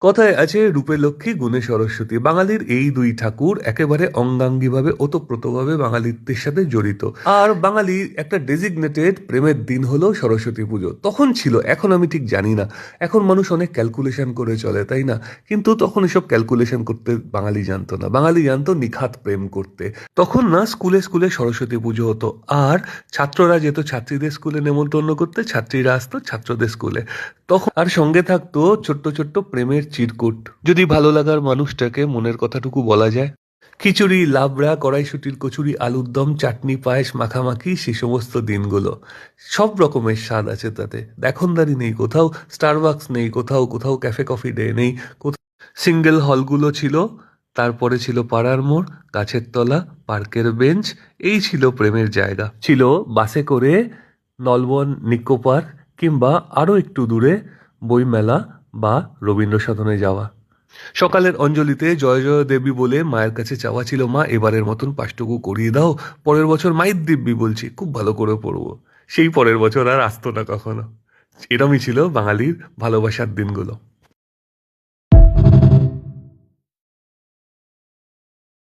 কথায় আছে রূপে লক্ষ্মী গুণে সরস্বতী। বাঙালির এই দুই ঠাকুর একেবারে অঙ্গাঙ্গিভাবে ওতপ্রোতভাবে বাঙালিত্বের সাথে জড়িত। আর বাঙালির একটা ডেজিগনেটেড প্রেমের দিন হলো সরস্বতী পুজো। তখন ছিল, এখন আমি ঠিক জানি না। এখন মানুষ অনেক ক্যালকুলেশন করে চলে, তাই না? কিন্তু তখন এসব ক্যালকুলেশন করতে বাঙালি জানতো না। বাঙালি জানতো নিখাত প্রেম করতে। তখন না স্কুলে স্কুলে সরস্বতী পুজো হতো, আর ছাত্ররা যেত ছাত্রীদের স্কুলে নেমন্তন্ন করতে, ছাত্রীরা আসতো ছাত্রদের স্কুলে। তখন আর সঙ্গে থাকতো ছোট্ট ছোট্ট প্রেমের চিরকুট, যদি ভালো লাগার মানুষটাকে মনের কথাটুকু বলা যায়। খিচুড়ি, লাবড়া, কড়াইশুটির কচুরি, আলুর দম, চাটনি, পায়েস, মাখামাখি, সে সমস্ত দিনগুলো। সব রকমের স্বাদ আছে তাতে। দেখনদারি নেই কোথাও, স্টারবাকস নেই কোথাও, কোথাও ক্যাফে কফি ডে নেই কোথাও। সিঙ্গেল হলগুলো ছিল, তারপরে ছিল পাড়ার মোড়, গাছের তলা, পার্কের বেঞ্চ। এই ছিল প্রেমের জায়গা। ছিল বাসে করে নলবন, নিকো পার্ক, কিংবা আরও একটু দূরে বইমেলা বা রবীন্দ্র সদনে যাওয়া। সকালের অঞ্জলিতে জয় জয় দেবী বলে মায়ের কাছে চাওয়া ছিল, মা এবারের মতন পাঁচটুকু করিয়ে দাও, পরের বছর মায়ের দিব্যি বলছি, খুব ভালো করে পড়বো। সেই পরের বছর আর আসতো না কখনো। এরমই ছিল বাঙালির ভালোবাসার দিনগুলো।